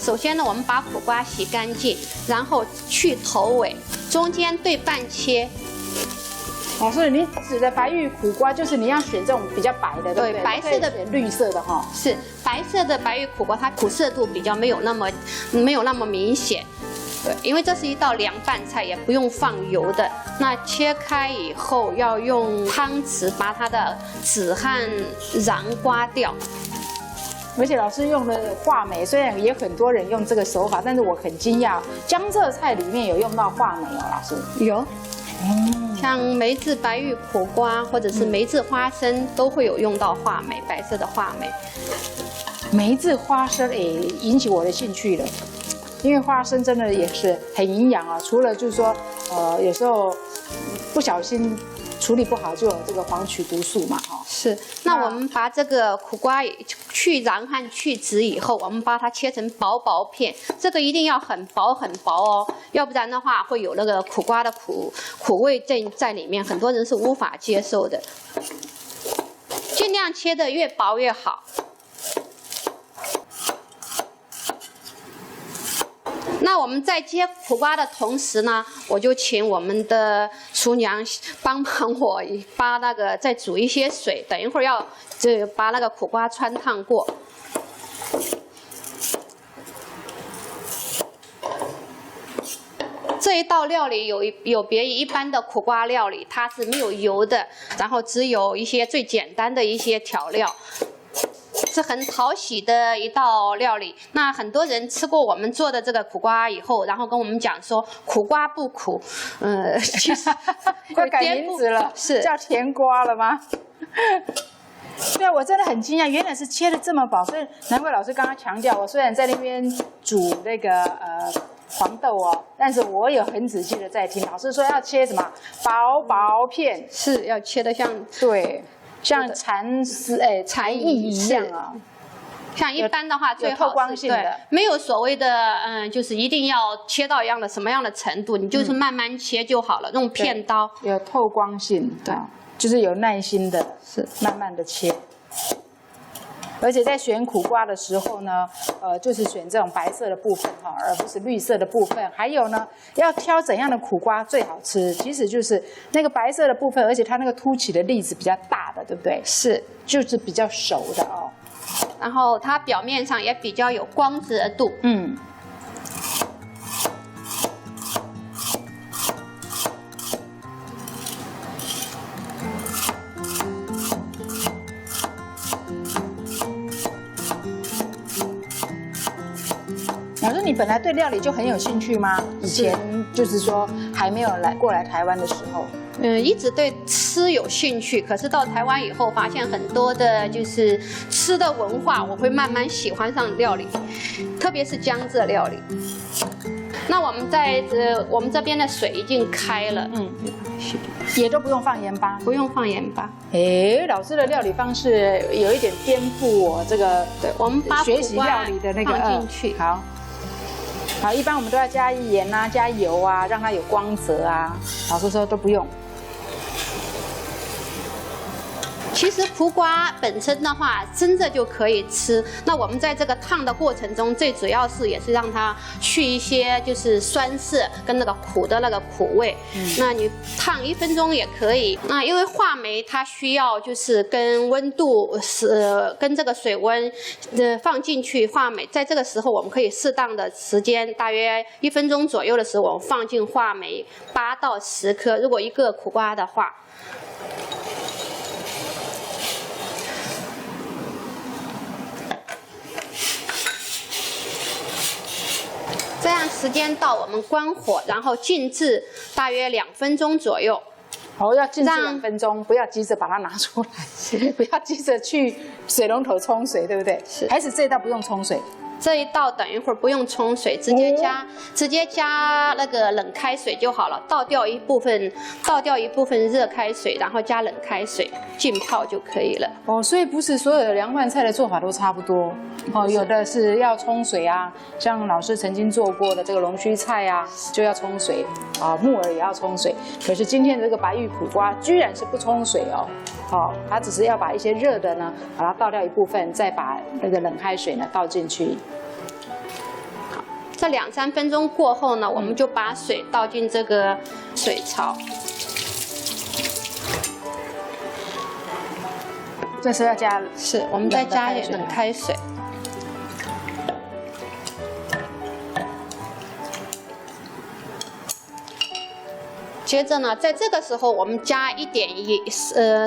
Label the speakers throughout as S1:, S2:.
S1: 首先呢，我们把苦瓜洗干净，然后去头尾，中间对半切。
S2: 老师，你指的白玉苦瓜就是你要选这种比较白的，对不对？
S1: 白色的
S2: 选绿色的哈。
S1: 是白色的白玉苦瓜，它苦涩度比较没有那么明显。对，因为这是一道凉拌菜，也不用放油的。那切开以后，要用汤匙把它的籽和瓤刮掉。
S2: 而且老师用的话梅，虽然也很多人用这个手法，但是我很惊讶，江浙菜里面有用到话梅哦，老师。
S1: 有。像梅子白玉苦瓜或者是梅子花生都会有用到话梅，白色的话梅。
S2: 梅子花生也引起我的兴趣了，因为花生真的也是很营养啊。除了就是说，有时候不小心处理不好就有这个黄曲毒素嘛，哈。
S1: 是。那我们把这个苦瓜去瓤和去籽以后，我们把它切成薄薄片，这个一定要很薄很薄哦，要不然的话会有那个苦瓜的苦味在里面，很多人是无法接受的。尽量切得越薄越好。那我们在切苦瓜的同时呢，我就请我们的厨娘帮忙我再煮一些水，等一会儿要把那个苦瓜汆烫过。这一道料理有别于一般的苦瓜料理，它是没有油的，然后只有一些最简单的一些调料。是很讨喜的一道料理。那很多人吃过我们做的这个苦瓜以后，然后跟我们讲说苦瓜不苦，其实
S2: 快改名字了，
S1: 是
S2: 叫甜瓜了吗？对啊，我真的很惊讶，原来是切的这么薄，所以难怪老师刚刚强调，我虽然在那边煮那个黄豆哦，但是我有很仔细的在听老师说要切什么薄片，
S1: 是要切的像
S2: 对。像蚕丝蚕翼一样啊，
S1: 像一般的话最好
S2: 透光性的，
S1: 没有所谓的就是一定要切到什么样的程度，你就是慢慢切就好了，用片刀。
S2: 有透光性，对，就是有耐心的，是慢慢的切。而且在选苦瓜的时候呢，就是选这种白色的部分哈，而不是绿色的部分。还有呢，要挑怎样的苦瓜最好吃，其实就是那个白色的部分，而且它那个凸起的粒子比较大的，对不对？
S1: 是，
S2: 就是比较熟的哦。
S1: 然后它表面上也比较有光泽度。嗯。
S2: 老师，你本来对料理就很有兴趣吗？以前就是说还没有过来台湾的时候，
S1: 一直对吃有兴趣。可是到台湾以后，发现很多的就是吃的文化，我会慢慢喜欢上料理，特别是江浙料理。那我们这边的水已经开了，
S2: 也都不用放盐巴，
S1: 不用放盐巴。
S2: 老师的料理方式有一点颠覆我这个，
S1: 对，我们把
S2: 学习料理的那个
S1: 放进去，
S2: 好，一般我们都要加盐啊，加油啊，让它有光泽啊。老师说都不用。
S1: 其实苦瓜本身的话，生着就可以吃。那我们在这个烫的过程中，最主要是也是让它去一些就是酸涩跟那个苦的那个苦味。那你烫1分钟也可以。那因为话梅它需要就是跟温度跟这个水温放进去话梅，在这个时候我们可以适当的时间，大约1分钟左右的时候，我们放进话梅8到10颗。如果一个苦瓜的话。这样时间到，我们关火，然后静置大约2分钟左右。
S2: 要静置2分钟，不要急着把它拿出来，不要急着去水龙头冲水，对不对？
S1: 是。
S2: 还是这一道不用冲水？
S1: 这一道等一会儿不用冲水，直接加那个冷开水就好了，倒掉一部分热开水，然后加冷开水浸泡就可以了。
S2: 所以不是所有的凉拌菜的做法都差不多。有的是要冲水啊，像老师曾经做过的这个龙须菜啊，就要冲水木耳也要冲水。可是今天的这个白玉苦瓜居然是不冲水哦。它只是要把一些热的呢，把它倒掉一部分，再把那个冷开水呢倒进去。
S1: 这2、3分钟过后呢，我们就把水倒进这个水槽。
S2: 这时候要加，
S1: 是，我们再加一点冷开水。接着呢，在这个时候我们加一点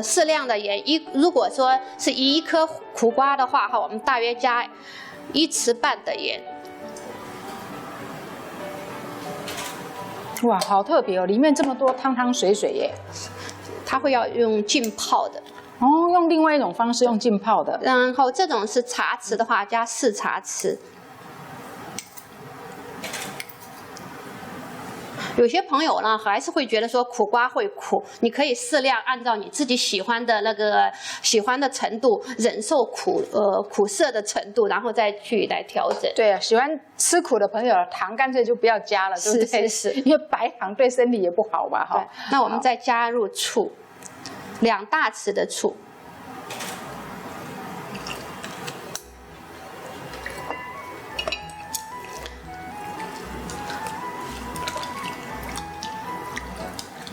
S1: 适量的盐。如果说是1颗苦瓜的话，我们大约加1匙半的盐。
S2: 哇，好特别哦！里面这么多汤汤水水耶。
S1: 它会要用浸泡的。
S2: 哦，用另外一种方式，用浸泡的。
S1: 然后这种是茶匙的话，加4茶匙。有些朋友呢，还是会觉得说苦瓜会苦，你可以适量按照你自己喜欢的程度，忍受苦涩的程度，然后再去来调整。
S2: 对啊，喜欢吃苦的朋友，糖干脆就不要加了，对不对？
S1: 是，
S2: 因为白糖对身体也不好吧？哈。
S1: 那我们再加入醋，2大匙的醋。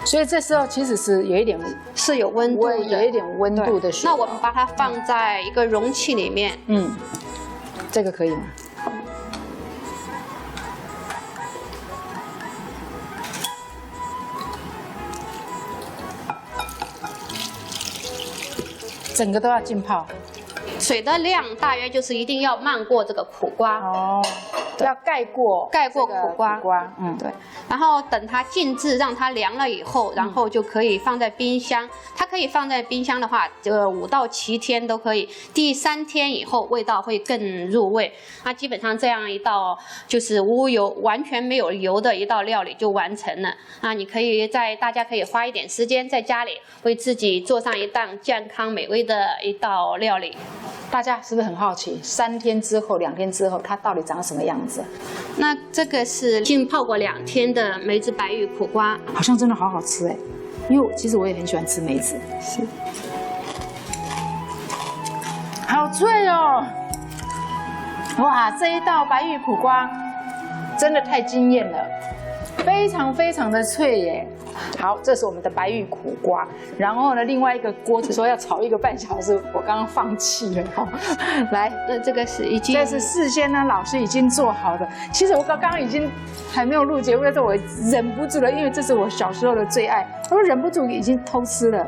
S2: 所以这时候其实是有一点
S1: 是有温度的，
S2: 有一点温度的水。
S1: 那我们把它放在一个容器里面。
S2: 这个可以吗？整个都要浸泡。
S1: 水的量大约就是一定要漫过这个苦瓜
S2: 哦，要盖过
S1: 苦瓜。对。然后等它静置，让它凉了以后，然后就可以放在冰箱。它可以放在冰箱的话，5到7天都可以。第3天以后，味道会更入味。那基本上这样一道就是无油、完全没有油的一道料理就完成了。那你可以大家可以花一点时间在家里为自己做上一道健康美味的一道料理。
S2: 大家是不是很好奇，3天之后、2天之后，它到底长什么样子？
S1: 那这个是浸泡过2天的梅子白玉苦瓜，
S2: 好像真的好好吃哎，因为其实我也很喜欢吃梅子。
S1: 是，
S2: 好脆哦！哇，这一道白玉苦瓜真的太惊艳了，非常非常的脆耶。好，这是我们的白玉苦瓜。然后呢，另外一个锅子说要炒1个半小时，我刚刚放弃了哈。来，
S1: 这个是
S2: 这是事先呢老师已经做好的。其实我刚刚已经还没有录节目的时候，我忍不住了，因为这是我小时候的最爱，我忍不住已经偷吃了。